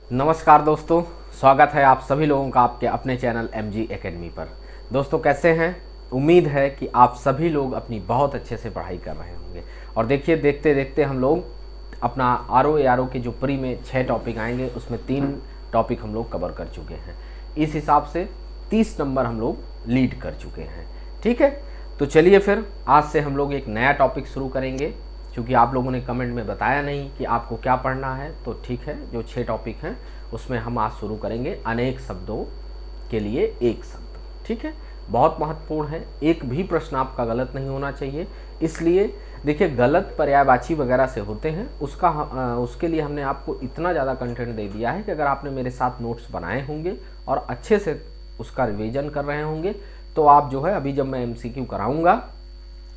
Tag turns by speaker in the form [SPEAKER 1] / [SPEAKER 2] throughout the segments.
[SPEAKER 1] नमस्कार दोस्तों, स्वागत है आप सभी लोगों का आपके अपने चैनल MG एकेडमी पर। दोस्तों कैसे हैं? उम्मीद है कि आप सभी लोग अपनी बहुत अच्छे से पढ़ाई कर रहे होंगे। और देखिए, देखते देखते हम लोग अपना RO की जो प्री में 6 टॉपिक आएंगे उसमें 3 टॉपिक हम लोग कवर कर चुके हैं। इस हिसाब से 30 नंबर हम लोग लीड कर चुके हैं। ठीक है, तो चलिए फिर आज से हम लोग एक नया टॉपिक शुरू करेंगे। क्योंकि आप लोगों ने कमेंट में बताया नहीं कि आपको क्या पढ़ना है, तो ठीक है, जो 6 टॉपिक हैं उसमें हम आज शुरू करेंगे अनेक शब्दों के लिए एक शब्द। ठीक है, बहुत महत्वपूर्ण है, एक भी प्रश्न आपका गलत नहीं होना चाहिए। इसलिए देखिए, गलत पर्यायवाची वगैरह से होते हैं, उसके लिए हमने आपको इतना ज़्यादा कंटेंट दे दिया है कि अगर आपने मेरे साथ नोट्स बनाए होंगे और अच्छे से उसका रिवीजन कर रहे होंगे तो आप जो है, अभी जब मैं MCQ कराऊंगा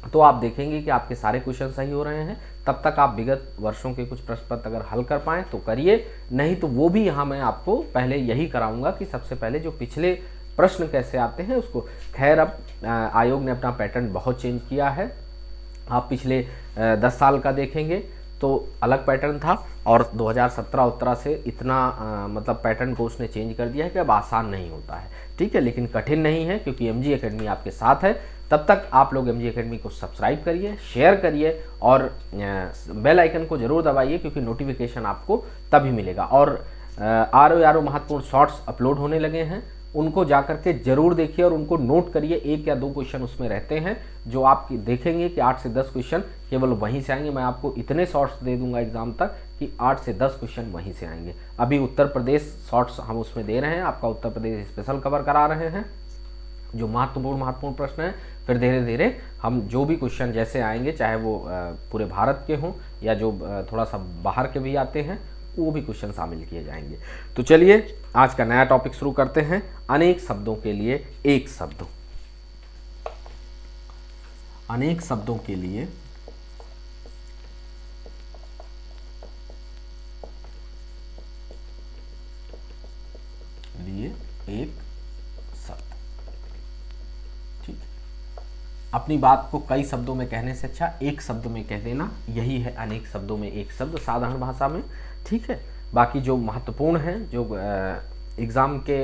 [SPEAKER 1] तो आप देखेंगे कि आपके सारे क्वेश्चन सही हो रहे हैं। तब तक आप विगत वर्षों के कुछ प्रश्न पत्र अगर हल कर पाएँ तो करिए, नहीं तो वो भी यहाँ मैं आपको पहले यही कराऊंगा कि सबसे पहले जो पिछले प्रश्न कैसे आते हैं उसको। खैर, अब आयोग ने अपना पैटर्न बहुत चेंज किया है। आप पिछले 10 साल का देखेंगे तो अलग पैटर्न था, और 2017-18 से इतना मतलब पैटर्न को उसने चेंज कर दिया है कि अब आसान नहीं होता है। ठीक है, लेकिन कठिन नहीं है, क्योंकि MG एकेडमी आपके साथ है। तब तक आप लोग MG एकेडमी को सब्सक्राइब करिए, शेयर करिए और बेल आइकन को जरूर दबाइए, क्योंकि नोटिफिकेशन आपको तभी मिलेगा। और RO महत्वपूर्ण शॉर्ट्स अपलोड होने लगे हैं, उनको जाकर के जरूर देखिए और उनको नोट करिए। 1 या 2 क्वेश्चन उसमें रहते हैं जो आप देखेंगे कि 8 से 10 क्वेश्चन केवल वहीं से आएंगे। मैं आपको इतने शॉर्ट्स दे दूंगा एग्जाम तक कि 8 से 10 क्वेश्चन वहीं से आएंगे। अभी उत्तर प्रदेश शॉर्ट्स हम उसमें दे रहे हैं, आपका उत्तर प्रदेश स्पेशल कवर करा रहे हैं, जो महत्वपूर्ण प्रश्न है। फिर धीरे धीरे हम जो भी क्वेश्चन जैसे आएंगे, चाहे वो पूरे भारत के हों या जो थोड़ा सा बाहर के भी आते हैं, वो भी क्वेश्चन शामिल किए जाएंगे। तो चलिए आज का नया टॉपिक शुरू करते हैं। अनेक शब्दों के लिए एक शब्द। अनेक शब्दों के लिए एक शब्द। ठीक, अपनी बात को कई शब्दों में कहने से अच्छा एक शब्द में कह देना, यही है अनेक शब्दों में एक शब्द साधारण भाषा में। ठीक है, बाकी जो महत्वपूर्ण हैं, जो एग्ज़ाम के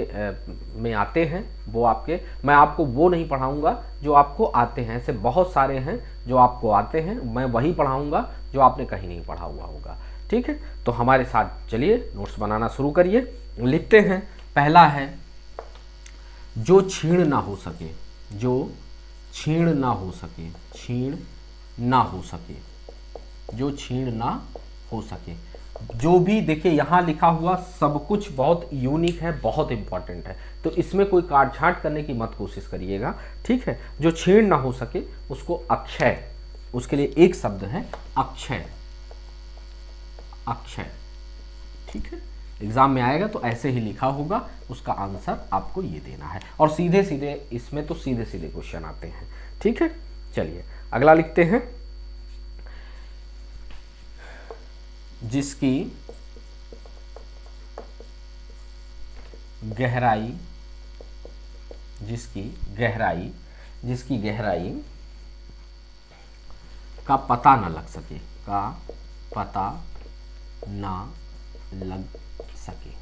[SPEAKER 1] में आते हैं, वो आपके, मैं आपको वो नहीं पढ़ाऊंगा जो आपको आते हैं। ऐसे बहुत सारे हैं जो आपको आते हैं, मैं वही पढ़ाऊंगा जो आपने कहीं नहीं पढ़ा हुआ होगा। ठीक है, तो हमारे साथ चलिए नोट्स बनाना शुरू करिए। लिखते हैं, पहला है जो छीण ना हो सके। जो छीण ना हो सके, छीण ना हो सके, जो छीण ना हो सके। जो भी देखिए यहाँ लिखा हुआ सब कुछ बहुत यूनिक है, बहुत इंपॉर्टेंट है, तो इसमें कोई काट छांट करने की मत कोशिश करिएगा। ठीक है, जो छीण ना हो सके उसको अक्षय, उसके लिए एक शब्द है अक्षय। अक्षय, ठीक है, एग्जाम में आएगा तो ऐसे ही लिखा होगा, उसका आंसर आपको ये देना है। और सीधे सीधे इसमें तो सीधे सीधे क्वेश्चन आते हैं। ठीक है, चलिए अगला लिखते हैं, जिसकी गहराई, जिसकी गहराई, जिसकी गहराई का पता न लग सके, का पता ना लग सके।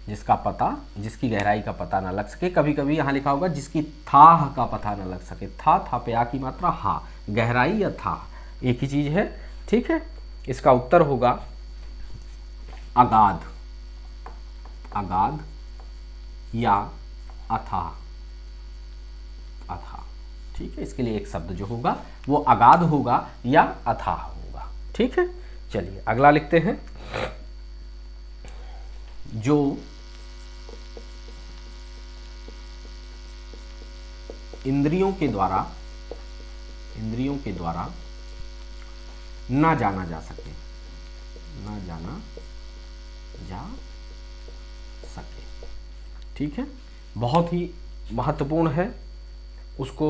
[SPEAKER 1] जिसका पता, जिसकी गहराई का पता ना लग सके। कभी कभी यहां लिखा होगा जिसकी थाह का पता ना लग सके। था पे आ की मात्रा हा, गहराई या था एक ही चीज है। ठीक है, इसका उत्तर होगा अगाध, अगाध या अथाह, अथाह। ठीक है, इसके लिए एक शब्द जो होगा वो अगाध होगा या अथाह होगा। ठीक है, चलिए अगला लिखते हैं, जो इंद्रियों के द्वारा, इंद्रियों के द्वारा ना जाना जा सके, ना जाना जा सके। ठीक है, बहुत ही महत्वपूर्ण है, उसको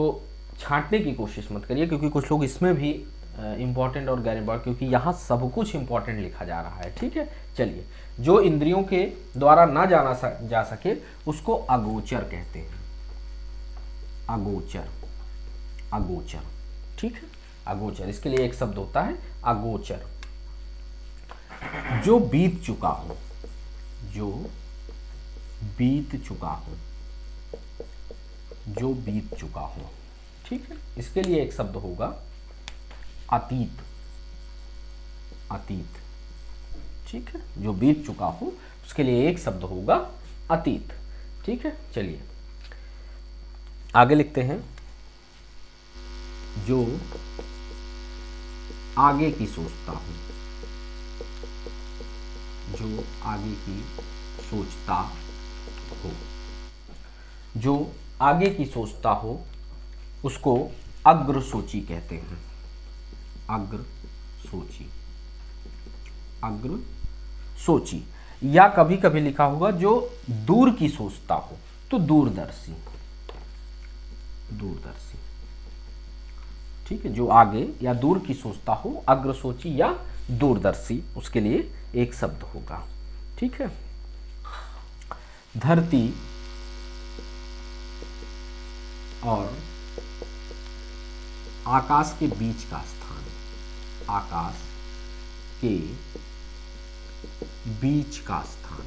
[SPEAKER 1] छांटने की कोशिश मत करिए, क्योंकि कुछ लोग इसमें भी इंपॉर्टेंट और गैर इंपॉर्टेंट, क्योंकि यहाँ सब कुछ इंपॉर्टेंट लिखा जा रहा है। ठीक है, चलिए, जो इंद्रियों के द्वारा ना जाना जा सके उसको अगोचर कहते हैं। अगोचर, अगोचर। ठीक है, अगोचर, इसके लिए एक शब्द होता है अगोचर। जो बीत चुका हो, जो बीत चुका हो, जो बीत चुका हो। ठीक है, इसके लिए एक शब्द होगा अतीत, अतीत। ठीक है, जो बीत चुका हो उसके लिए एक शब्द होगा अतीत। ठीक है, चलिए आगे लिखते हैं। जो आगे की सोचता हूं, जो आगे की सोचता हो, जो आगे की सोचता हो उसको अग्रसोची कहते हैं। अग्रसोची, अग्रसोची। या कभी कभी लिखा होगा जो दूर की सोचता हो तो दूरदर्शी, दूरदर्शी। ठीक है, जो आगे या दूर की सोचता हो, अग्रसोची या दूरदर्शी, उसके लिए एक शब्द होगा। ठीक है, धरती और आकाश के बीच का स्थान, आकाश के बीच का स्थान,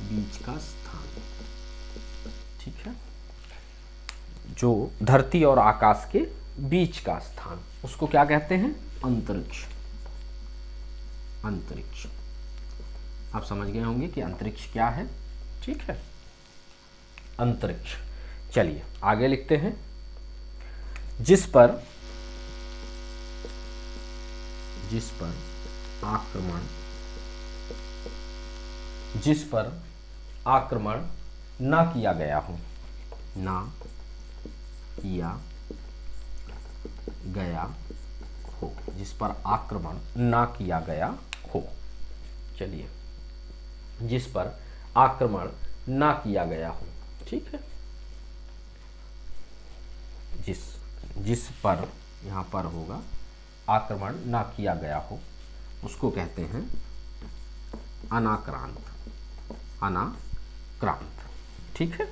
[SPEAKER 1] बीच का स्थान। ठीक है, जो धरती और आकाश के बीच का स्थान, उसको क्या कहते हैं? अंतरिक्ष, अंतरिक्ष। आप समझ गए होंगे कि अंतरिक्ष क्या है। ठीक है, अंतरिक्ष। चलिए आगे लिखते हैं। जिस पर, जिस पर आक्रमण, जिस पर आक्रमण ना किया गया हो, ना किया गया हो, जिस पर आक्रमण ना किया गया हो। चलिए, जिस पर आक्रमण ना किया गया हो। ठीक है, जिस पर, यहाँ पर होगा आक्रमण ना किया गया हो, उसको कहते हैं अनाक्रांत, अनाक्रांत। ठीक है,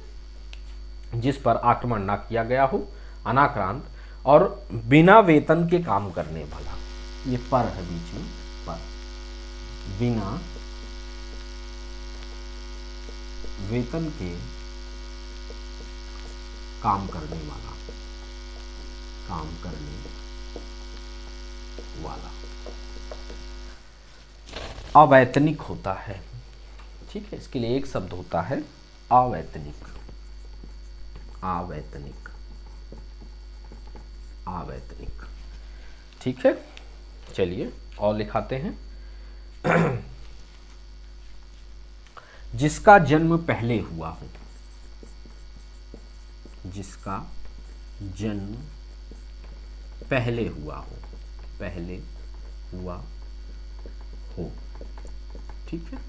[SPEAKER 1] जिस पर आक्रमण ना किया गया हो, अनाक्रांत। और बिना वेतन के काम करने वाला, ये पर है बीच में, पर, बिना वेतन के काम करने वाला, काम करने वाला। अवैतनिक होता है। ठीक है, इसके लिए एक शब्द होता है अवैतनिक, अवैतनिक, अवैतनिक। ठीक है, चलिए और लिखाते हैं। जिसका जन्म पहले हुआ हो, जिसका जन्म पहले हुआ हो, पहले हुआ हो। ठीक है,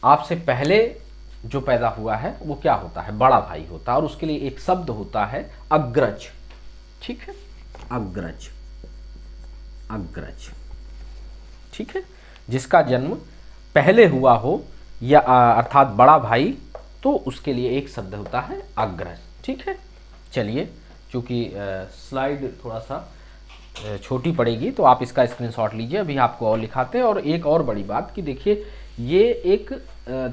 [SPEAKER 1] आपसे पहले जो पैदा हुआ है वो क्या होता है? बड़ा भाई होता है, और उसके लिए एक शब्द होता है अग्रज। ठीक है, अग्रज, अग्रज। ठीक है, जिसका जन्म पहले हुआ हो या अर्थात बड़ा भाई, तो उसके लिए एक शब्द होता है अग्रज। ठीक है, चलिए चूँकि स्लाइड थोड़ा सा छोटी पड़ेगी तो आप इसका स्क्रीनशॉट लीजिए, अभी आपको और लिखाते हैं। और एक और बड़ी बात कि देखिए ये एक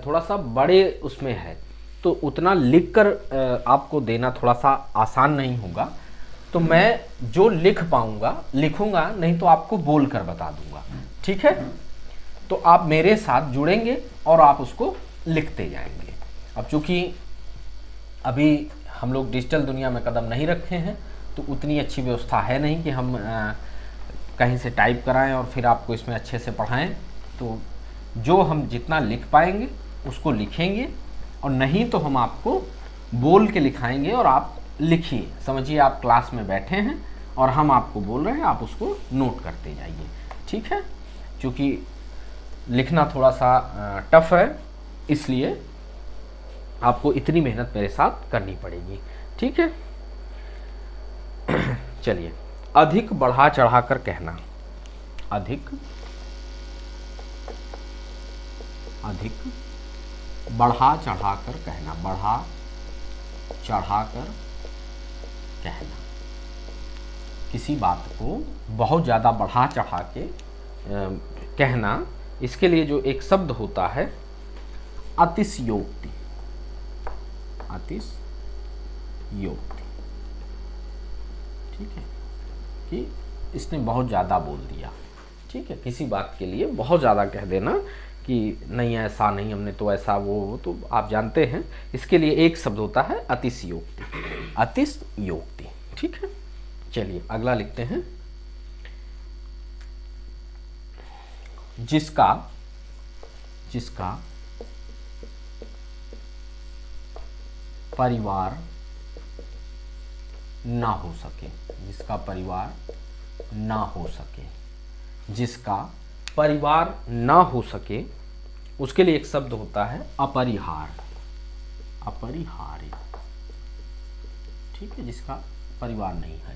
[SPEAKER 1] थोड़ा सा बड़े उसमें है, तो उतना लिखकर आपको देना थोड़ा सा आसान नहीं होगा, तो मैं जो लिख पाऊंगा लिखूंगा, नहीं तो आपको बोल कर बता दूंगा। ठीक है, तो आप मेरे साथ जुड़ेंगे और आप उसको लिखते जाएंगे। अब चूँकि अभी हम लोग डिजिटल दुनिया में कदम नहीं रखे हैं, तो उतनी अच्छी व्यवस्था है नहीं कि हम कहीं से टाइप कराएं और फिर आपको इसमें अच्छे से पढ़ाएं। तो जो हम जितना लिख पाएंगे उसको लिखेंगे, और नहीं तो हम आपको बोल के लिखाएंगे और आप लिखिए। समझिए आप क्लास में बैठे हैं और हम आपको बोल रहे हैं, आप उसको नोट करते जाइए। ठीक है, क्योंकि लिखना थोड़ा सा टफ है, इसलिए आपको इतनी मेहनत मेरे साथ करनी पड़ेगी। ठीक है, चलिए, अधिक बढ़ा चढ़ाकर कहना, अधिक, अधिक बढ़ा चढ़ाकर कहना, बढ़ा चढ़ाकर कहना। किसी बात को बहुत ज़्यादा बढ़ा चढ़ा के कहना, इसके लिए जो एक शब्द होता है अतिशयोक्ति, अतिशयोक्ति, ठीक है, कि इसने बहुत ज़्यादा बोल दिया, ठीक है, किसी बात के लिए बहुत ज़्यादा कह देना कि नहीं ऐसा नहीं, हमने तो ऐसा वो तो आप जानते हैं। इसके लिए एक शब्द होता है अतिशयोक्ति, अतिशयोक्ति, ठीक है। चलिए अगला लिखते हैं, जिसका परिवार ना हो सके, जिसका परिवार ना हो सके, जिसका परिवार ना हो सके, उसके लिए एक शब्द होता है अपरिहार, अपरिहार्य, ठीक है, जिसका परिवार नहीं है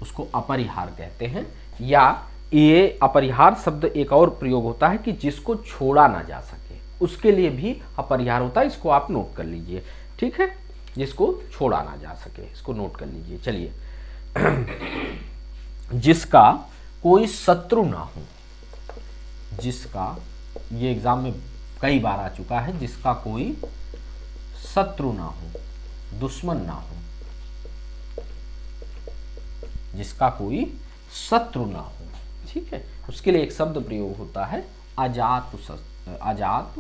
[SPEAKER 1] उसको अपरिहार कहते हैं। या ये अपरिहार शब्द एक और प्रयोग होता है कि जिसको छोड़ा ना जा सके, उसके लिए भी अपरिहार होता है, इसको आप नोट कर लीजिए, ठीक है, जिसको छोड़ा ना जा सके, इसको नोट कर लीजिए। चलिए जिसका कोई शत्रु ना हो, जिसका, ये एग्जाम में कई बार आ चुका है, जिसका कोई शत्रु ना हो, दुश्मन ना हो, जिसका कोई शत्रु ना हो, ठीक है, उसके लिए एक शब्द प्रयोग होता है अजात शत्रु, अजात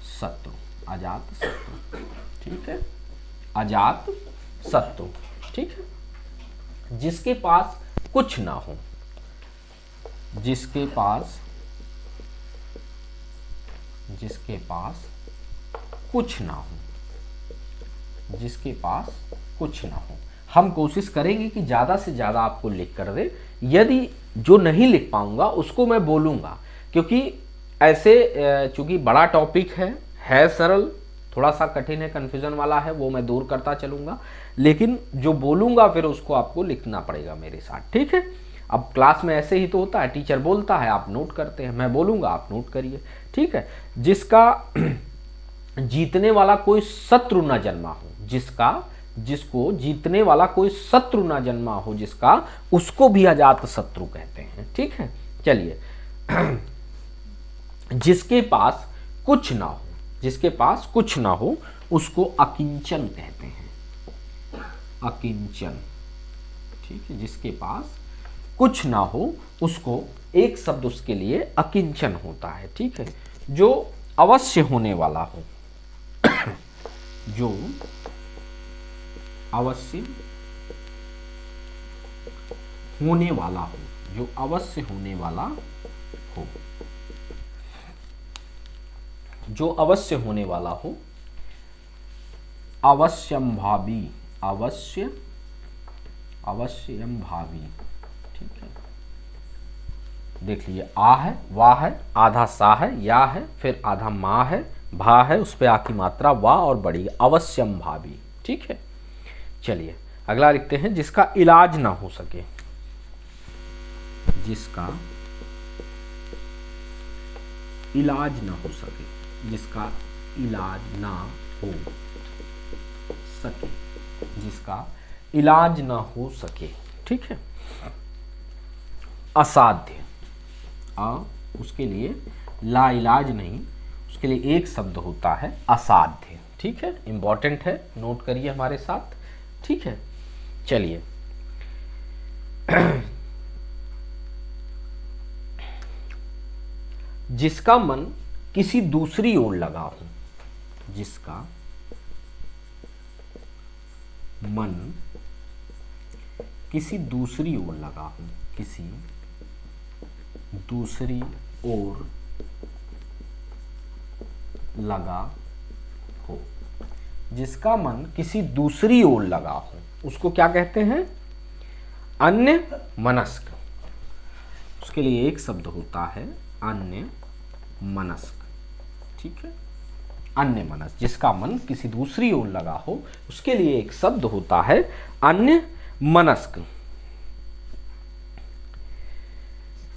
[SPEAKER 1] शत्रु, अजात शत्रु, ठीक है, अजात शत्रु, ठीक है। जिसके पास कुछ ना हो, जिसके पास कुछ ना हो, जिसके पास कुछ ना हो। हम कोशिश करेंगे कि ज़्यादा से ज़्यादा आपको लिख कर दे, यदि जो नहीं लिख पाऊंगा उसको मैं बोलूँगा, क्योंकि ऐसे चूँकि बड़ा टॉपिक है सरल, थोड़ा सा कठिन है, कन्फ्यूज़न वाला है, वो मैं दूर करता चलूँगा, लेकिन जो बोलूँगा फिर उसको आपको लिखना पड़ेगा मेरे साथ, ठीक है। अब क्लास में ऐसे ही तो होता है, टीचर बोलता है आप नोट करते हैं, मैं बोलूँगा आप नोट करिए, ठीक है। जिसका जीतने वाला कोई शत्रु न जन्मा हो, जिसको जीतने वाला कोई शत्रु न जन्मा हो, जिसका, उसको भी अजात शत्रु कहते हैं, ठीक है। चलिए जिसके पास कुछ ना हो, जिसके पास कुछ ना हो उसको अकिंचन कहते हैं, अकिंचन, ठीक है। जिसके पास कुछ ना हो उसको एक शब्द उसके लिए अकिंचन होता है, ठीक है। जो अवश्य होने वाला हो, जो अवश्य होने वाला हो, जो अवश्य होने वाला हो, जो अवश्य होने वाला हो, अवश्यंभावी, अवश्यंभावी, ठीक है। देख लीजिए, आ है, वाह है, आधा सा है, या है, फिर आधा माँ है, भा है, उस पे आ की मात्रा वाह और बड़ी, अवश्यंभावी, ठीक है। चलिए अगला लिखते हैं, जिसका इलाज ना हो सके, जिसका इलाज ना हो सके, जिसका इलाज ना हो सके, जिसका इलाज ना हो सके, ठीक है। असाध्य, उसके लिए ला इलाज नहीं, उसके लिए एक शब्द होता है असाध्य, ठीक है, इंपॉर्टेंट है, नोट करिए हमारे साथ, ठीक है। चलिए जिसका मन किसी दूसरी ओर लगा हो, जिसका मन किसी दूसरी ओर लगा हो, किसी दूसरी ओर लगा हो, जिसका मन किसी दूसरी ओर लगा हो उसको क्या कहते हैं, अन्य मनस्क, उसके लिए एक शब्द होता है अन्य मनस्क, ठीक है। अन्य मनस्क, जिसका मन किसी दूसरी ओर लगा हो उसके लिए एक शब्द होता है अन्य मनस्क।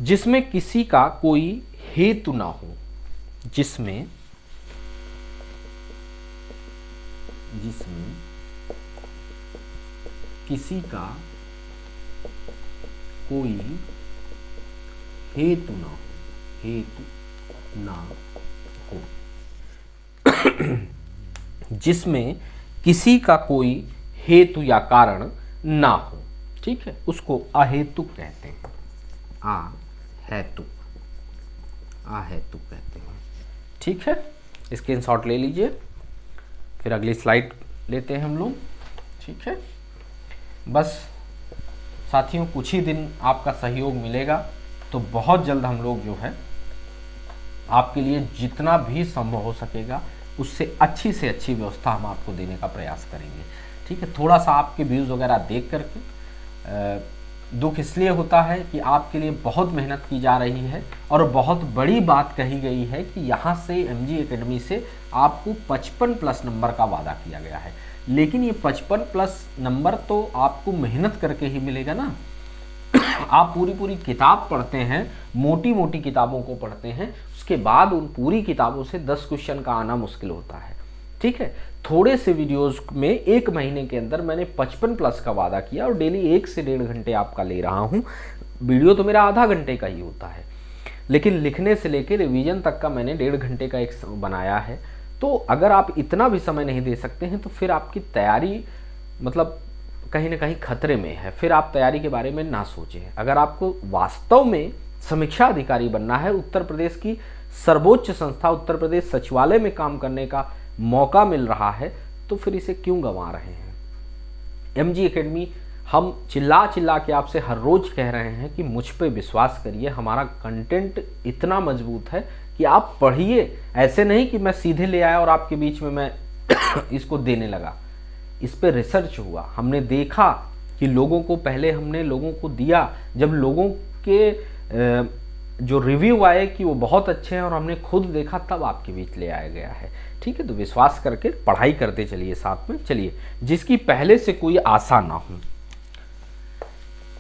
[SPEAKER 1] जिसमें किसी का कोई हेतु ना हो, जिसमें किसी का कोई हेतु ना हो, हेतु ना हो, जिसमें किसी का कोई हेतु या कारण ना हो, ठीक है, उसको अहेतुक कहते हैं, अहेतुक कहते हैं, ठीक है। स्क्रीनशॉट ले लीजिए, फिर अगली स्लाइड लेते हैं हम लोग, ठीक है। बस साथियों कुछ ही दिन आपका सहयोग मिलेगा तो बहुत जल्द हम लोग जो है आपके लिए जितना भी संभव हो सकेगा उससे अच्छी से अच्छी व्यवस्था हम आपको देने का प्रयास करेंगे, ठीक है। थोड़ा सा आपके व्यूज़ वगैरह देख करके दुख इसलिए होता है कि आपके लिए बहुत मेहनत की जा रही है और बहुत बड़ी बात कही गई है कि यहाँ से MG एकेडमी से आपको 55+ नंबर का वादा किया गया है, लेकिन ये 55+ नंबर तो आपको मेहनत करके ही मिलेगा ना। आप पूरी किताब पढ़ते हैं, मोटी मोटी किताबों को पढ़ते हैं, उसके बाद उन पूरी किताबों से 10 क्वेश्चन का आना मुश्किल होता है, ठीक है। थोड़े से वीडियोस में 1 महीने के अंदर मैंने 55+ का वादा किया और डेली 1 से 1.5 घंटे आपका ले रहा हूँ। वीडियो तो मेरा आधा घंटे का ही होता है, लेकिन लिखने से लेकर रिवीजन तक का मैंने 1.5 घंटे का एक बनाया है। तो अगर आप इतना भी समय नहीं दे सकते हैं तो फिर आपकी तैयारी मतलब कहीं ना कहीं खतरे में है, फिर आप तैयारी के बारे में ना सोचें। अगर आपको वास्तव में समीक्षा अधिकारी बनना है, उत्तर प्रदेश की सर्वोच्च संस्था उत्तर प्रदेश सचिवालय में काम करने का मौका मिल रहा है, तो फिर इसे क्यों गंवा रहे हैं। MG एकेडमी, हम चिल्ला चिल्ला के आपसे हर रोज कह रहे हैं कि मुझ पे विश्वास करिए, हमारा कंटेंट इतना मजबूत है कि आप पढ़िए। ऐसे नहीं कि मैं सीधे ले आया और आपके बीच में मैं इसको देने लगा। इस पे रिसर्च हुआ, हमने देखा कि लोगों को पहले हमने लोगों को दिया, जब लोगों के जो रिव्यू आए कि वो बहुत अच्छे हैं और हमने खुद देखा, तब आपके बीच ले आया गया है, ठीक है। तो विश्वास करके पढ़ाई करते चलिए साथ में। चलिए, जिसकी पहले से कोई आशा ना हो,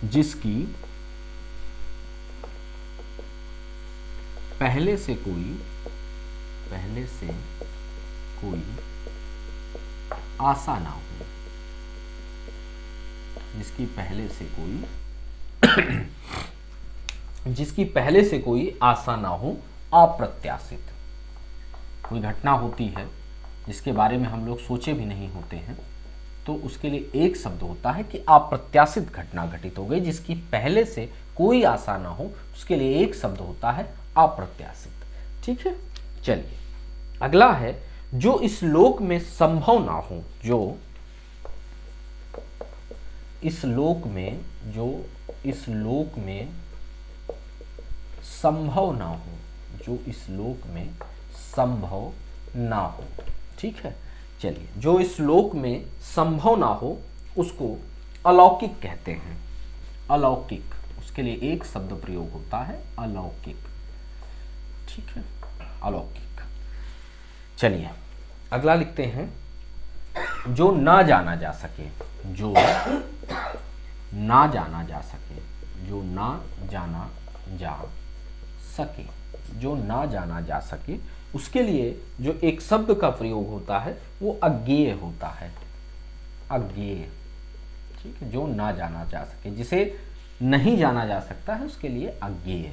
[SPEAKER 1] जिसकी पहले से कोई आशा ना हो, जिसकी पहले से कोई आशा ना हो, अप्रत्याशित। कोई घटना होती है जिसके बारे में हम लोग सोचे भी नहीं होते हैं, तो उसके लिए एक शब्द होता है कि अप्रत्याशित घटना घटित हो गई, जिसकी पहले से कोई आशा ना हो, उसके लिए एक शब्द होता है अप्रत्याशित, ठीक है। चलिए, अगला है जो इस लोक में संभव ना हो, जो इस लोक में संभव ना हो, जो इस लोक में संभव ना हो, ठीक है। चलिए, जो इस लोक में संभव ना हो उसको अलौकिक कहते हैं, अलौकिक। उसके लिए एक शब्द प्रयोग होता है अलौकिक, ठीक है, अलौकिक। चलिए, अगला लिखते हैं जो ना जाना जा सके, जो ना जाना जा सके, जो ना जाना जा सके, जो ना जाना जा सके, उसके लिए जो एक शब्द का प्रयोग होता है वो अज्ञेय होता है, अज्ञेय, ठीक है। जो ना जाना जा सके, जिसे नहीं जाना जा सकता है, उसके लिए अज्ञेय,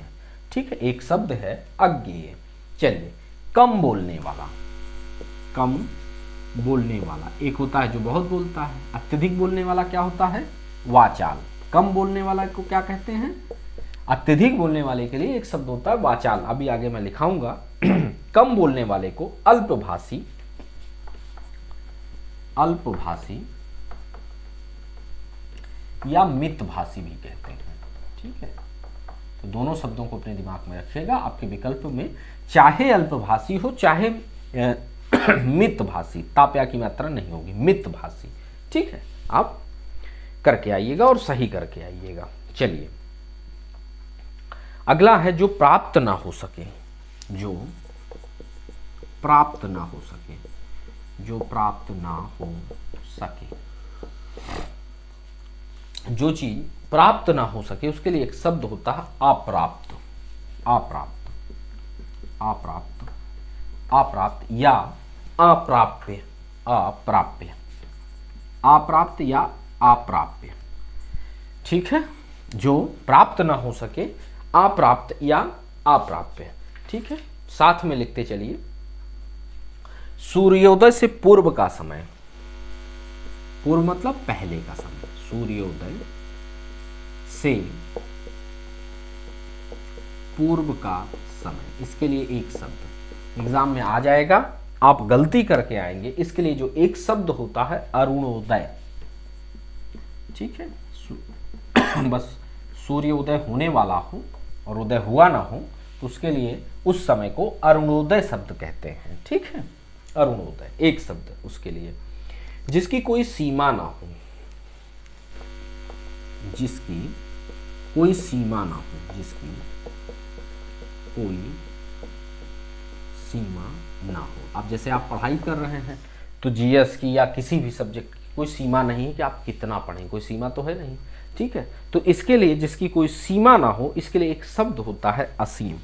[SPEAKER 1] ठीक है। एक शब्द है अज्ञेय। चलिए, कम बोलने वाला, कम बोलने वाला एक होता है जो बहुत बोलता है। अत्यधिक बोलने वाला क्या होता है, वाचाल। कम बोलने वाला को क्या कहते हैं, अत्यधिक बोलने वाले के लिए एक शब्द होता है वाचाल। अभी आगे मैं लिखाऊंगा। कम बोलने वाले को अल्पभाषी, अल्पभाषी या मितभाषी भी कहते हैं, ठीक है। तो दोनों शब्दों को अपने दिमाग में रखिएगा। आपके विकल्प में चाहे अल्पभाषी हो चाहे मितभाषी, ताप्या की मात्रा नहीं होगी, मितभाषी, ठीक है। आप करके आइएगा और सही करके आइएगा। चलिए, अगला है जो प्राप्त ना हो सके, जो प्राप्त ना हो सके, जो प्राप्त ना हो सके, जो चीज प्राप्त ना हो सके उसके लिए एक शब्द होता है अप्राप्त, अप्राप्त, अप्राप्त, अप्राप्त या अप्राप्य, अप्राप्य, अप्राप्त या अप्राप्य, ठीक है। जो प्राप्त ना हो सके, अप्राप्त या अप्राप्य। ठीक है, साथ में लिखते चलिए। सूर्योदय से पूर्व का समय, पूर्व मतलब पहले का समय, सूर्योदय से पूर्व का समय, इसके लिए एक शब्द एग्जाम में आ जाएगा, आप गलती करके आएंगे। इसके लिए जो एक शब्द होता है अरुणोदय, ठीक है, बस सूर्योदय होने वाला हो और उदय हुआ ना हो तो उसके लिए उस समय को अरुणोदय शब्द कहते हैं, ठीक है, अरुणोदय एक शब्द उसके लिए। जिसकी कोई सीमा ना हो, जिसकी कोई सीमा ना हो, जिसकी कोई सीमा ना हो। अब जैसे आप पढ़ाई कर रहे हैं तो जीएस की या किसी भी सब्जेक्ट की कोई सीमा नहीं है कि आप कितना पढ़ें, कोई सीमा तो है नहीं, ठीक है। तो इसके लिए जिसकी कोई सीमा ना हो, इसके लिए एक शब्द होता है असीम।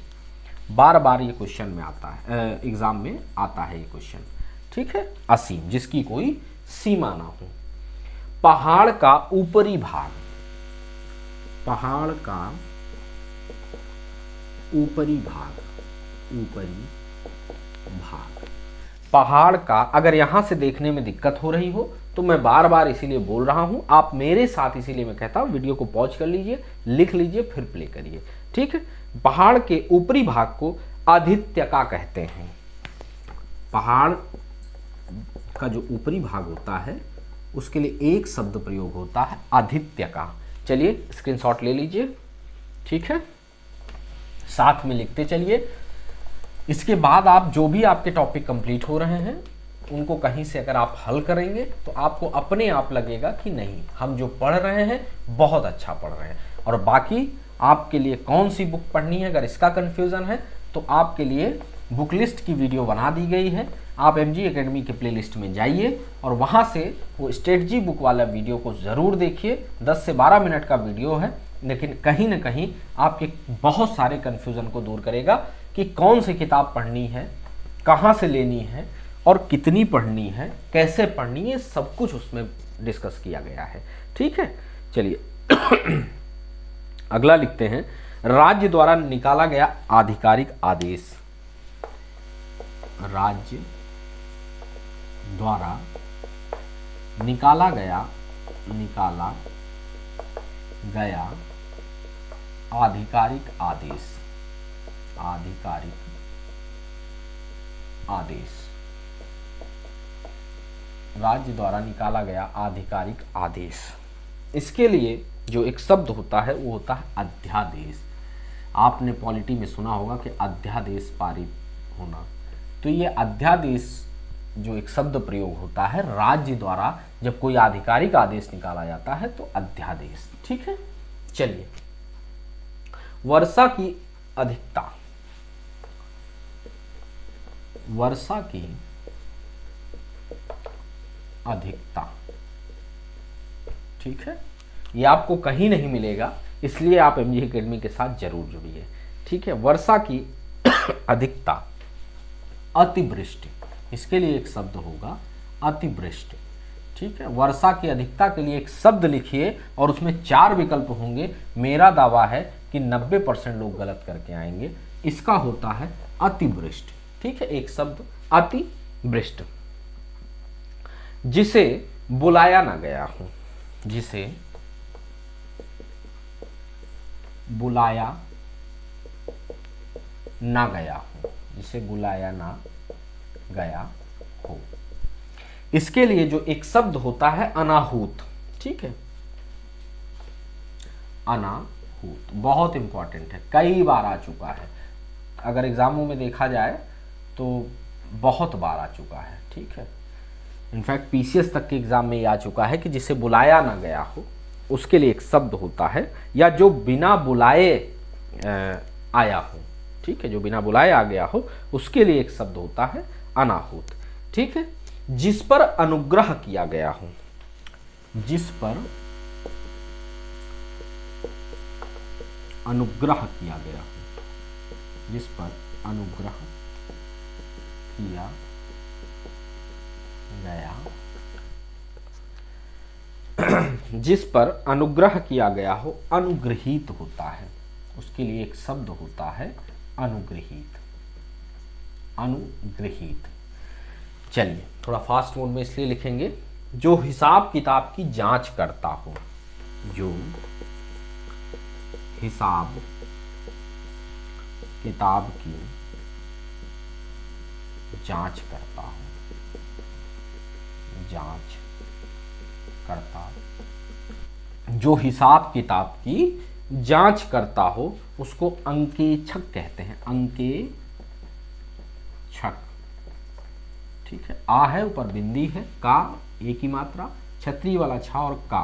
[SPEAKER 1] बार बार ये क्वेश्चन में आता है, एग्जाम में आता है ये क्वेश्चन, ठीक है, असीम, जिसकी कोई सीमा ना हो। पहाड़ का ऊपरी भाग, पहाड़ का ऊपरी भाग, ऊपरी भाग, पहाड़ का, अगर यहां से देखने में दिक्कत हो रही हो तो मैं बार बार इसीलिए बोल रहा हूं, आप मेरे साथ, इसीलिए मैं कहता हूं वीडियो को पॉज कर लीजिए, लिख लीजिए, फिर प्ले करिए, ठीक है। पहाड़ के ऊपरी भाग को आदित्यका कहते हैं। पहाड़ का जो ऊपरी भाग होता है उसके लिए एक शब्द प्रयोग होता है आदित्यका। चलिए स्क्रीनशॉट ले लीजिए, ठीक है, साथ में लिखते चलिए। इसके बाद आप जो भी आपके टॉपिक कंप्लीट हो रहे हैं उनको कहीं से अगर आप हल करेंगे तो आपको अपने आप लगेगा कि नहीं, हम जो पढ़ रहे हैं बहुत अच्छा पढ़ रहे हैं। और बाकी आपके लिए कौन सी बुक पढ़नी है, अगर इसका कंफ्यूजन है तो आपके लिए बुक लिस्ट की वीडियो बना दी गई है। आप एमजी एकेडमी के प्लेलिस्ट में जाइए और वहाँ से वो स्ट्रेटजी बुक वाला वीडियो को ज़रूर देखिए। 10 से 12 मिनट का वीडियो है, लेकिन कहीं ना कहीं आपके बहुत सारे कन्फ्यूज़न को दूर करेगा कि कौन सी किताब पढ़नी है, कहाँ से लेनी है और कितनी पढ़नी है, कैसे पढ़नी है, सब कुछ उसमें डिस्कस किया गया है, ठीक है। चलिए अगला लिखते हैं। राज्य द्वारा निकाला गया आधिकारिक आदेश, राज्य द्वारा निकाला गया आधिकारिक आदेश, आधिकारिक आदेश, राज्य द्वारा निकाला गया आधिकारिक आदेश। इसके लिए जो एक शब्द होता है वो होता है अध्यादेश। आपने पॉलिटी में सुना होगा कि अध्यादेश पारित होना, तो ये अध्यादेश जो एक शब्द प्रयोग होता है राज्य द्वारा, जब कोई आधिकारिक आदेश निकाला जाता है तो अध्यादेश, ठीक है। चलिए, वर्षा की अधिकता, वर्षा की अधिकता, ठीक है, ये आपको कहीं नहीं मिलेगा, इसलिए आप एमजी एकेडमी के साथ जरूर जुड़िए, ठीक है। वर्षा की अधिकता, अतिवृष्टि, इसके लिए एक शब्द होगा अतिवृष्टि, ठीक है। वर्षा की अधिकता के लिए एक शब्द लिखिए और उसमें 4 विकल्प होंगे। मेरा दावा है कि 90% लोग गलत करके आएंगे। इसका होता है अतिवृष्टि, ठीक है, एक शब्द अतिवृष्टि। जिसे बुलाया ना गया हो, जिसे बुलाया ना गया हो, जिसे बुलाया ना गया हो, इसके लिए जो एक शब्द होता है अनाहूत, ठीक है, अनाहूत बहुत इंपॉर्टेंट है, कई बार आ चुका है, अगर एग्जामों में देखा जाए तो बहुत बार आ चुका है, ठीक है। इनफैक्ट पीसीएस तक के एग्जाम में ये आ चुका है कि जिसे बुलाया ना गया हो उसके लिए एक शब्द होता है, या जो बिना बुलाए आया हो, ठीक है, जो बिना बुलाए आ गया हो उसके लिए एक शब्द होता है अनाहूत, ठीक है। जिस पर अनुग्रह किया गया हो, जिस पर अनुग्रह किया गया हो, जिस पर अनुग्रह किया गया, जिस पर अनुग्रह किया गया हो अनुग्रहीत होता है, उसके लिए एक शब्द होता है अनुग्रहीत, अनुगृहीत। चलिए थोड़ा फास्ट मोड में इसलिए लिखेंगे, जो हिसाब किताब की जांच करता हो, जो हिसाब किताब की जांच करता हो, जांच करता, जो हिसाब किताब की जांच करता हो उसको अंकेक्षक कहते हैं, अंकेक्षक। ठीक है, आ है ऊपर बिंदी है, का एक ही मात्रा, छतरी वाला छा और का,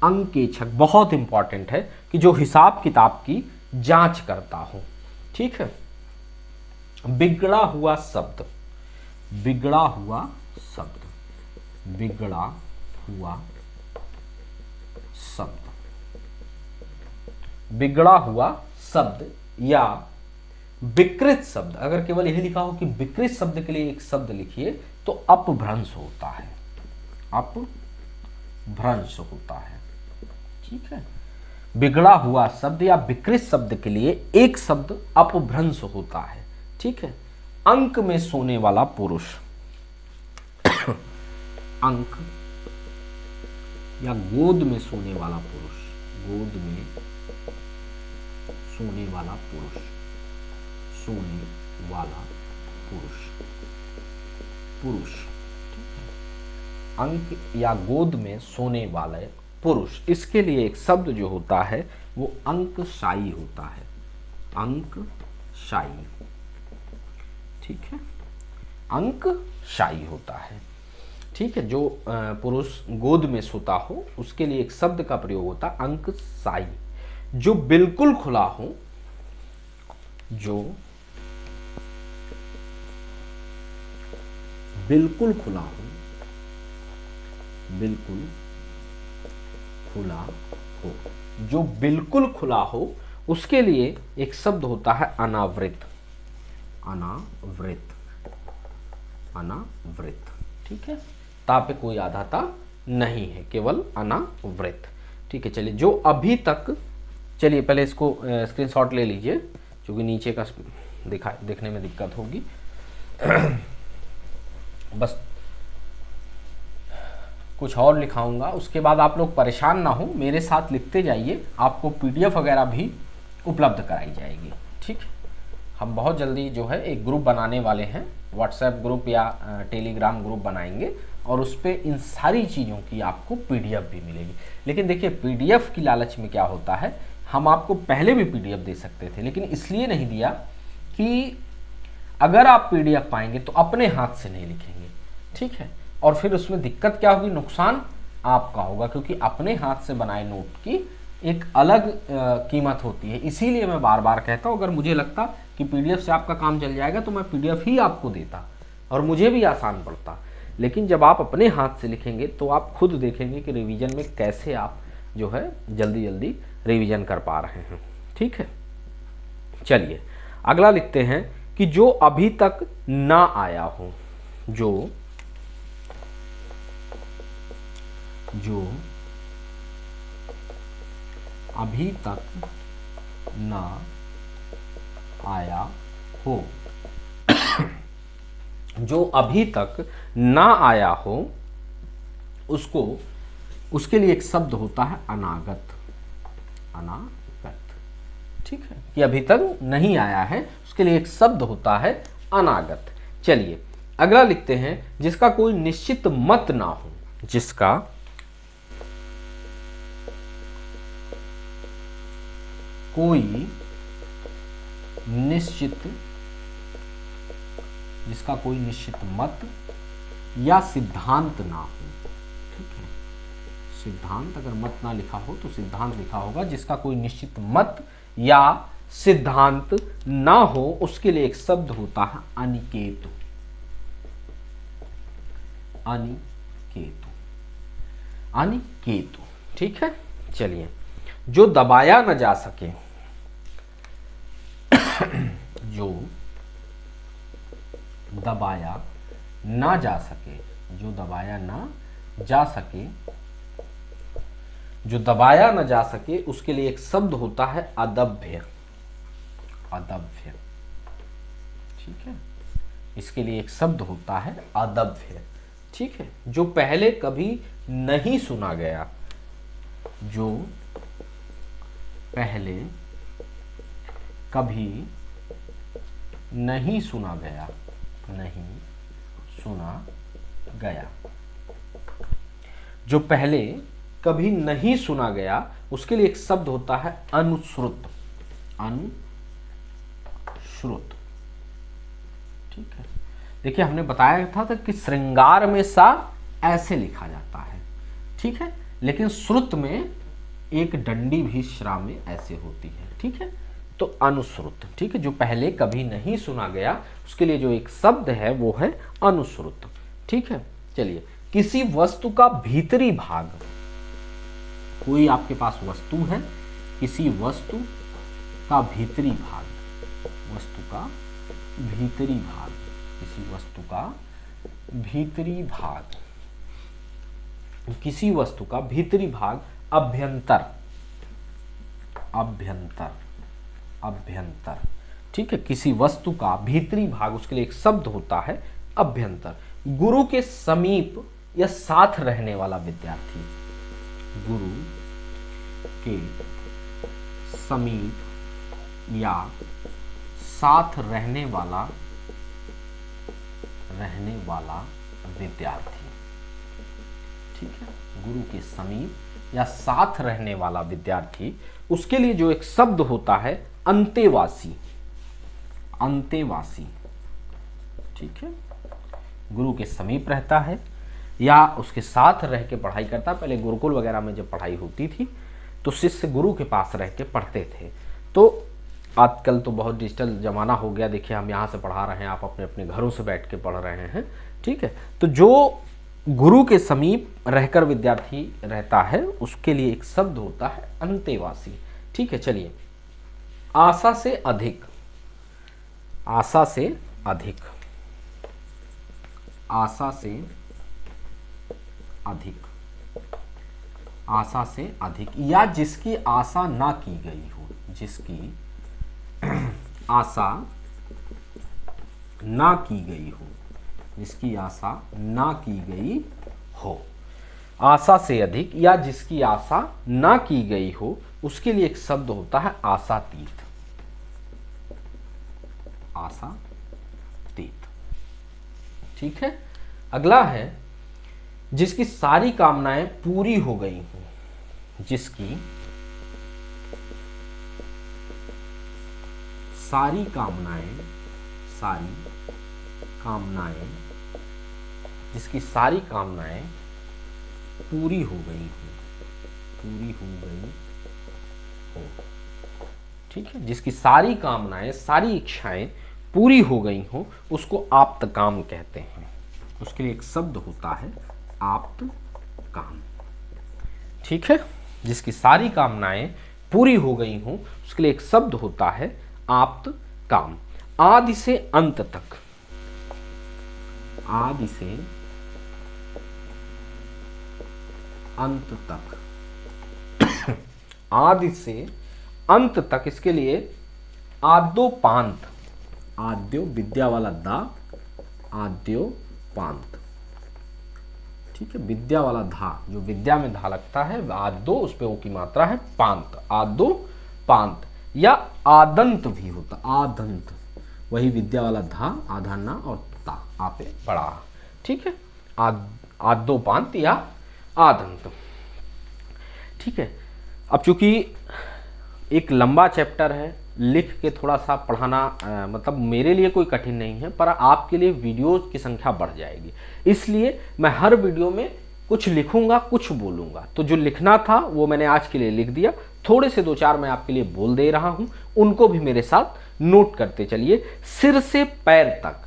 [SPEAKER 1] अंकेक्षक। बहुत इंपॉर्टेंट है कि जो हिसाब किताब की जांच करता हो। ठीक है, बिगड़ा हुआ शब्द, बिगड़ा हुआ शब्द, बिगड़ा हुआ शब्द, बिगड़ा हुआ शब्द या विकृत शब्द। अगर केवल यही लिखा हो कि विकृत शब्द के लिए एक शब्द लिखिए तो अपभ्रंश होता है, अपभ्रंश होता है। ठीक है, बिगड़ा हुआ शब्द या विकृत शब्द के लिए एक शब्द अपभ्रंश होता है। ठीक है, अंक में सोने वाला पुरुष, अंक या गोद में सोने वाला पुरुष, गोद में सोने वाला पुरुष, सोने वाला पुरुष, पुरुष। अंक या गोद में सोने वाले पुरुष, इसके लिए एक शब्द जो होता है वो अंकशायी होता है, अंकशायी। ठीक है, अंकशायी होता है। ठीक है, जो पुरुष गोद में सोता हो उसके लिए एक शब्द का प्रयोग होता है अंकशायी। जो बिल्कुल खुला हो, जो बिल्कुल खुला हो, बिल्कुल खुला हो, जो बिल्कुल खुला हो उसके लिए एक शब्द होता है अनावृत, अनावृत, अनावृत। ठीक है, ता पे कोई आधा ता नहीं है, केवल अनावृत। ठीक है, चलिए जो अभी तक, चलिए पहले इसको स्क्रीनशॉट ले लीजिए क्योंकि नीचे का देखने में दिक्कत होगी। बस कुछ और लिखाऊंगा, उसके बाद आप लोग परेशान ना हो, मेरे साथ लिखते जाइए, आपको पीडीएफ वगैरह भी उपलब्ध कराई जाएगी। ठीक, हम बहुत जल्दी जो है एक ग्रुप बनाने वाले हैं, व्हाट्सएप ग्रुप या टेलीग्राम ग्रुप बनाएंगे और उस पर इन सारी चीज़ों की आपको पीडीएफ भी मिलेगी। लेकिन देखिए पीडीएफ की लालच में क्या होता है, हम आपको पहले भी पीडीएफ दे सकते थे लेकिन इसलिए नहीं दिया कि अगर आप पीडीएफ पाएंगे तो अपने हाथ से नहीं लिखेंगे। ठीक है, और फिर उसमें दिक्कत क्या होगी, नुकसान आपका होगा, क्योंकि अपने हाथ से बनाए नोट की एक अलग कीमत होती है। इसीलिए मैं बार बार कहता हूँ, अगर मुझे लगता कि पीडीएफ से आपका काम चल जाएगा तो मैं पीडीएफ ही आपको देता और मुझे भी आसान पड़ता। लेकिन जब आप अपने हाथ से लिखेंगे तो आप खुद देखेंगे कि रिवीजन में कैसे आप जो है जल्दी जल्दी रिवीजन कर पा रहे हैं। ठीक है, चलिए अगला लिखते हैं कि जो अभी तक ना आया हो, जो अभी तक ना आया हो, जो अभी तक ना आया हो उसके लिए एक शब्द होता है अनागत, अनागत। ठीक है, कि अभी तक नहीं आया है उसके लिए एक शब्द होता है अनागत। चलिए अगला लिखते हैं, जिसका कोई निश्चित मत ना हो, जिसका कोई निश्चित मत या सिद्धांत ना हो। ठीक है, सिद्धांत, अगर मत ना लिखा हो तो सिद्धांत लिखा होगा। जिसका कोई निश्चित मत या सिद्धांत ना हो उसके लिए एक शब्द होता है अनिकेत, अनिकेत, अनिकेत। ठीक है, चलिए जो दबाया न जा सके, जो दबाया ना जा सके, जो दबाया ना जा सके, जो दबाया न जा सके उसके लिए एक शब्द होता है अदभ्य, अदभ्य। ठीक है, इसके लिए एक शब्द होता है अदभ्य। ठीक है, जो पहले कभी नहीं सुना गया, जो पहले कभी नहीं सुना गया, नहीं सुना गया, जो पहले कभी नहीं सुना गया, उसके लिए एक शब्द होता है अनुश्रुत, अनुश्रुत। ठीक है, देखिए हमने बताया था कि श्रृंगार में सा ऐसे लिखा जाता है, ठीक है, लेकिन श्रुत में एक डंडी भी श्रा में ऐसे होती है। ठीक है, तो अनुश्रुत। ठीक है, जो पहले कभी नहीं सुना गया, उसके लिए जो एक शब्द है वो है अनुश्रुत। ठीक है, चलिए, किसी वस्तु का भीतरी भाग, कोई आपके पास वस्तु है, किसी वस्तु का भीतरी भाग, वस्तु का भीतरी भाग, किसी वस्तु का भीतरी भाग, किसी वस्तु का भीतरी भाग अभ्यंतर, अभ्यंतर, अभ्यंतर। ठीक है, किसी वस्तु का भीतरी भाग, उसके लिए एक शब्द होता है अभ्यंतर। गुरु के समीप या साथ रहने वाला विद्यार्थी, गुरु के समीप या साथ रहने वाला विद्यार्थी। ठीक है, गुरु के समीप या साथ रहने वाला विद्यार्थी, उसके लिए जो एक शब्द होता है अंतेवासी, अंतेवासी। ठीक है, गुरु के समीप रहता है या उसके साथ रह के पढ़ाई करता। पहले गुरुकुल वगैरह में जब पढ़ाई होती थी तो शिष्य गुरु के पास रह के पढ़ते थे। तो आजकल तो बहुत डिजिटल ज़माना हो गया, देखिए हम यहाँ से पढ़ा रहे हैं, आप अपने अपने घरों से बैठ के पढ़ रहे हैं। ठीक है, तो जो गुरु के समीप रहकर विद्यार्थी रहता है, उसके लिए एक शब्द होता है अंतेवासी। ठीक है, चलिए, आशा से अधिक, आशा से अधिक, आशा से अधिक, आशा से अधिक, या जिसकी आशा ना की गई हो, जिसकी आशा ना की गई हो, जिसकी आशा ना की गई हो, आशा से अधिक या जिसकी आशा ना की गई हो, उसके लिए एक शब्द होता है आशातीत, आशातीत। ठीक है, अगला है जिसकी सारी कामनाएं पूरी हो गई हो, जिसकी सारी कामनाएं, सारी कामनाएं, जिसकी सारी कामनाएं पूरी हो गई हो, पूरी हो गई हो। ठीक है, जिसकी सारी कामनाएं, सारी इच्छाएं पूरी हो गई हो, उसको आप्त काम कहते हैं। उसके लिए एक शब्द होता है आप्त काम। ठीक है, जिसकी सारी कामनाएं पूरी हो गई हो, उसके लिए एक शब्द होता है आप्त काम। आदि से अंत तक, आदि से अंत तक, आदि से अंत तक, इसके लिए आद्योपांत, आद्यो विद्या वाला दा, आद्योपांत। ठीक है, विद्या वाला धा, जो विद्या में धा लगता है, आदो, उस पे ओ की मात्रा है, पांत, आदो पांत, या आदंत भी होता, आदंत, वही विद्या वाला धा, आधा ना और ता, आपे बड़ा। ठीक है, आदोपांत या आदंत। ठीक है, अब चूंकि एक लंबा चैप्टर है, लिख के थोड़ा सा पढ़ाना मतलब मेरे लिए कोई कठिन नहीं है, पर आपके लिए वीडियोज की संख्या बढ़ जाएगी, इसलिए मैं हर वीडियो में कुछ लिखूंगा, कुछ बोलूंगा। तो जो लिखना था वो मैंने आज के लिए लिख दिया, थोड़े से दो चार मैं आपके लिए बोल दे रहा हूं, उनको भी मेरे साथ नोट करते चलिए। सिर से पैर तक,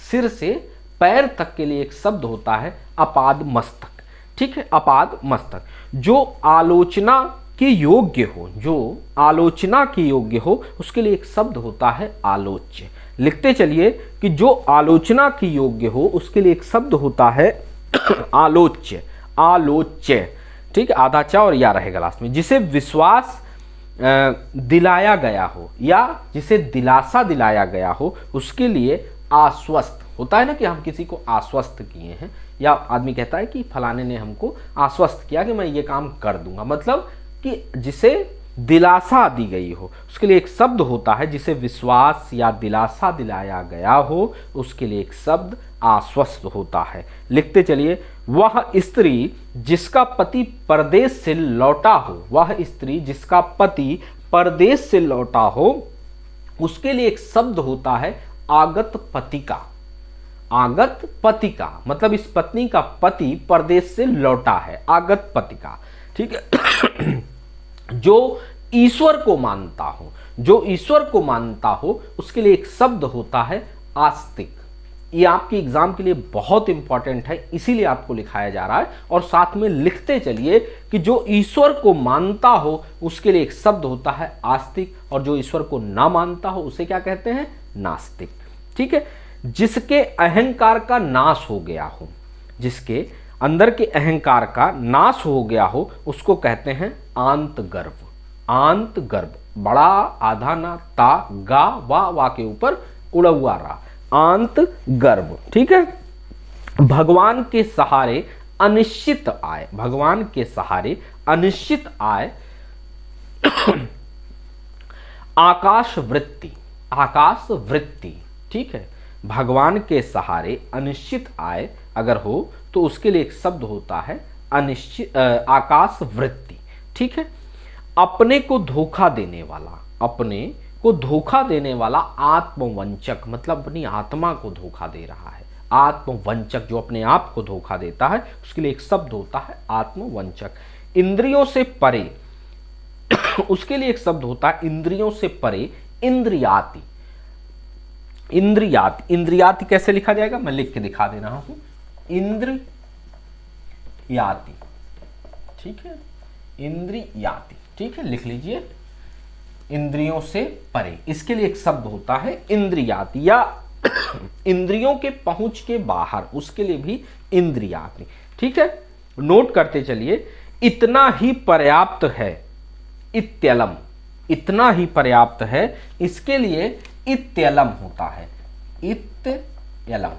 [SPEAKER 1] सिर से पैर तक के लिए एक शब्द होता है अपाद मस्तक। ठीक है, अपाद मस्तक, जो आलोचना के योग्य हो, जो आलोचना के योग्य हो, उसके लिए एक शब्द होता है आलोच्य। लिखते चलिए कि जो आलोचना के योग्य हो, उसके लिए एक शब्द होता है आलोच्य, आलोच्य। ठीक है, आधा चा और या रहेगा लास्ट में। जिसे विश्वास दिलाया गया हो या जिसे दिलासा दिलाया गया हो, उसके लिए आश्वस्त, होता है ना कि हम किसी को आश्वस्त किए हैं, या आदमी कहता है कि फलाने ने हमको आश्वस्त किया कि मैं ये काम कर दूंगा, मतलब कि जिसे दिलासा दी गई हो, उसके लिए एक शब्द होता है। जिसे विश्वास या दिलासा दिलाया गया हो, उसके लिए एक शब्द आश्वस्त होता है। लिखते चलिए, वह स्त्री जिसका पति परदेश से लौटा हो, वह स्त्री जिसका पति परदेश से लौटा हो, उसके लिए एक शब्द होता है आगत पति का। आगत पति का मतलब इस पत्नी का पति परदेश से लौटा है, आगत पति का। ठीक है। जो ईश्वर को मानता हो, जो ईश्वर को मानता हो, उसके लिए एक शब्द होता है आस्तिक। ये आपके एग्जाम के लिए बहुत इंपॉर्टेंट है, इसीलिए आपको लिखाया जा रहा है। और साथ में लिखते चलिए कि जो ईश्वर को मानता हो, उसके लिए एक शब्द होता है आस्तिक, और जो ईश्वर को ना मानता हो, उसे क्या कहते हैं? नास्तिक। ठीक है। जिसके अहंकार का नाश हो गया हो, जिसके अंदर के अहंकार का नाश हो गया हो, उसको कहते हैं आंत गर्भ। आंत गर्भ, बड़ा आधा ना, ता गा वा के ऊपर उड़ा हुआ रहा, आंत गर्भ। ठीक है। भगवान के सहारे अनिश्चित आय, भगवान के सहारे अनिश्चित आय। आकाश वृत्ति, आकाश वृत्ति। ठीक है। भगवान के सहारे अनिश्चित आय अगर हो तो उसके लिए एक शब्द होता है अनिश्चित, आकाश वृत्ति। ठीक है। अपने को धोखा देने वाला, अपने को धोखा देने वाला आत्मवंचक, मतलब अपनी आत्मा को धोखा दे रहा है। आत्मवंचक, जो अपने आप को धोखा देता है, उसके लिए एक शब्द होता है आत्मवंचक। इंद्रियों से परे, उसके लिए एक शब्द होता है इंद्रियों से परे, इंद्रियाति। इंद्रियाति, इंद्रियाति कैसे लिखा जाएगा? मैं लिख के दिखा दे रहा हूं, इंद्रियाति। ठीक है, इंद्रियाति। ठीक है, लिख लीजिए, इंद्रियों से परे। इसके लिए एक शब्द होता है इंद्रियाति, या इंद्रियों के पहुंच के बाहर, उसके लिए भी इंद्रियाति। ठीक है। नोट करते चलिए, इतना ही पर्याप्त है, इत्यलम। इतना ही पर्याप्त है, इसके लिए इत्यलम होता है, इत्यलम।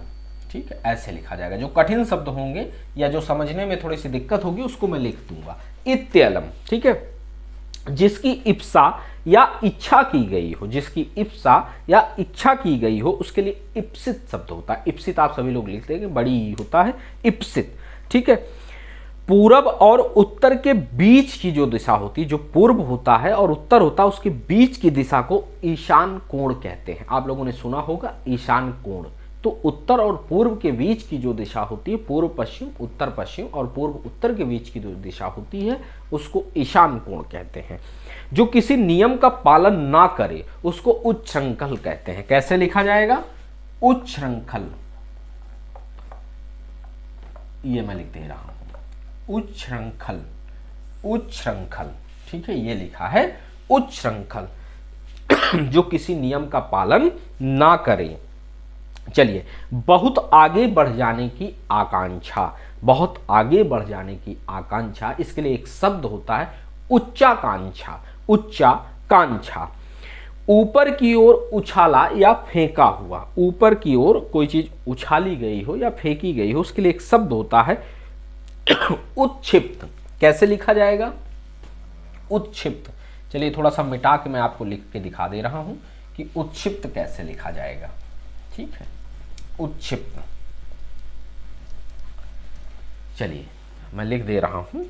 [SPEAKER 1] ठीक है, ऐसे लिखा जाएगा। जो कठिन शब्द होंगे या जो समझने में थोड़ी सी दिक्कत होगी, उसको मैं लिख दूंगा, इत्यलम। ठीक है। जिसकी इप्सा या इच्छा की गई हो, जिसकी इप्सा या इच्छा की गई हो, उसके लिए इप्सित शब्द होता है। इप्सित आप सभी लोग लिखते हैं कि बड़ी होता है, इप्सित। ठीक है। पूरब और उत्तर के बीच की जो दिशा होती है, जो पूर्व होता है और उत्तर होता है, उसके बीच की दिशा को ईशान कोण कहते हैं। आप लोगों ने सुना होगा ईशान कोण। तो उत्तर और पूर्व के बीच की जो दिशा होती है, पूर्व पश्चिम, उत्तर पश्चिम और पूर्व उत्तर के बीच की जो दिशा होती है, उसको ईशान कोण कहते हैं। जो किसी नियम का पालन ना करे, उसको उच्छृंखल कहते हैं। कैसे लिखा जाएगा? उच्छृंखल। ये मैं लिख दे रहा हूं, उच्छृंखल, उच्छृंखल। ठीक है, ये लिखा है उच्छृंखल। जो किसी नियम का पालन ना करे। चलिए, बहुत आगे बढ़ जाने की आकांक्षा, बहुत आगे बढ़ जाने की आकांक्षा, इसके लिए एक शब्द होता है उच्चाकांक्षा, उच्चाकांक्षा। ऊपर की ओर उछाला या फेंका हुआ, ऊपर की ओर कोई चीज उछाली गई हो या फेंकी गई हो, उसके लिए एक शब्द होता है उत्क्षिप्त। कैसे लिखा जाएगा? उत्क्षिप्त। चलिए थोड़ा सा मिटा के मैं आपको लिख के दिखा दे रहा हूं कि उत्क्षिप्त कैसे लिखा जाएगा। ठीक है, उत्क्षिप्त। चलिए मैं लिख दे रहा हूं,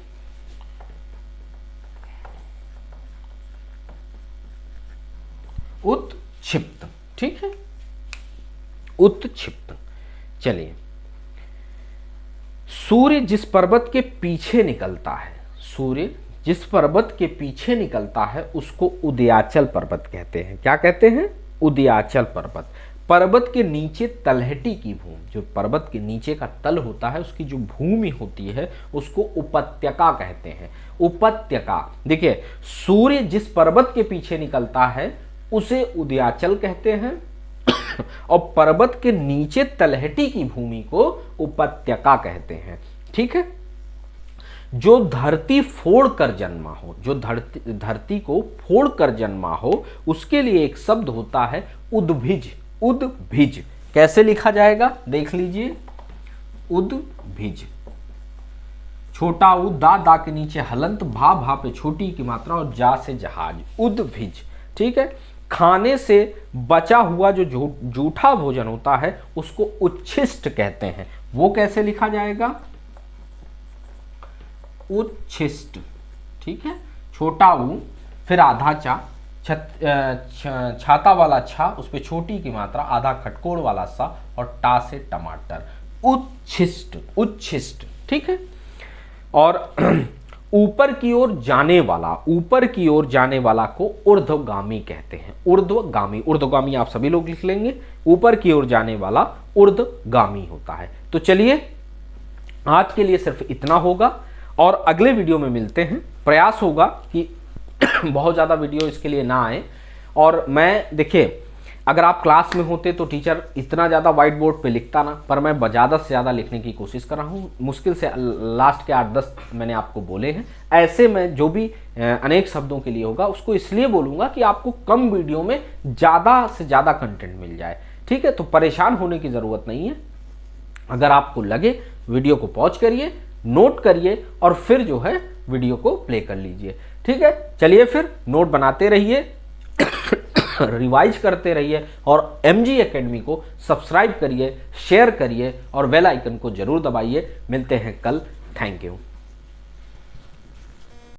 [SPEAKER 1] उत्क्षिप्त। ठीक है, उत्क्षिप्त। चलिए, सूर्य जिस पर्वत के पीछे निकलता है, सूर्य जिस पर्वत के पीछे निकलता है, उसको उदयाचल पर्वत कहते हैं। क्या कहते हैं? उदयाचल पर्वत। पर्वत के नीचे तलहटी की भूमि, जो पर्वत के नीचे का तल होता है, उसकी जो भूमि होती है, उसको उपत्यका कहते हैं। उपत्यका। देखिए, सूर्य जिस पर्वत के पीछे निकलता है उसे उदयाचल कहते हैं, और पर्वत के नीचे तलहटी की भूमि को उपत्यका कहते हैं। ठीक है। जो धरती फोड़ कर जन्मा हो, जो धरती को फोड़ कर जन्मा हो, उसके लिए एक शब्द होता है उद्भिज। उद्भिज। कैसे लिखा जाएगा देख लीजिए, उद्भिज, छोटा उ, दा के नीचे हलंत, भा पे छोटी की मात्रा और जा से जहाज, उद्भिज। ठीक है, खाने से बचा हुआ जो जूठा भोजन होता है उसको उच्छिष्ट कहते हैं। वो कैसे लिखा जाएगा, उच्छिष्ट। ठीक है, छोटा उ, फिर आधा चा, छाता वाला छा, उस पर छोटी की मात्रा, आधा खटकोड़ वाला सा और टा से टमाटर, उच्छिष्ट, उच्छिष्ट। ठीक है, और ऊपर की ओर जाने वाला, ऊपर की ओर जाने वाला को ऊर्ध्वगामी कहते हैं, ऊर्ध्वगामी। ऊर्ध्वगामी आप सभी लोग लिख लेंगे, ऊपर की ओर जाने वाला ऊर्ध्वगामी होता है। तो चलिए आज के लिए सिर्फ इतना होगा और अगले वीडियो में मिलते हैं। प्रयास होगा कि बहुत ज़्यादा वीडियो इसके लिए ना आए, और मैं देखिए अगर आप क्लास में होते तो टीचर इतना ज़्यादा व्हाइट बोर्ड पे लिखता ना, पर मैं ज़्यादा से ज़्यादा लिखने की कोशिश कर रहा हूँ। मुश्किल से लास्ट के 8-10 मैंने आपको बोले हैं। ऐसे में जो भी अनेक शब्दों के लिए होगा उसको इसलिए बोलूँगा कि आपको कम वीडियो में ज़्यादा से ज़्यादा कंटेंट मिल जाए। ठीक है, तो परेशान होने की ज़रूरत नहीं है। अगर आपको लगे वीडियो को पॉज करिए, नोट करिए और फिर जो है वीडियो को प्ले कर लीजिए। ठीक है, चलिए फिर नोट बनाते रहिए, रिवाइज करते रहिए और MG एकेडमी को सब्सक्राइब करिए, शेयर करिए और बेल आइकन को जरूर दबाइए। मिलते हैं कल। Thank you.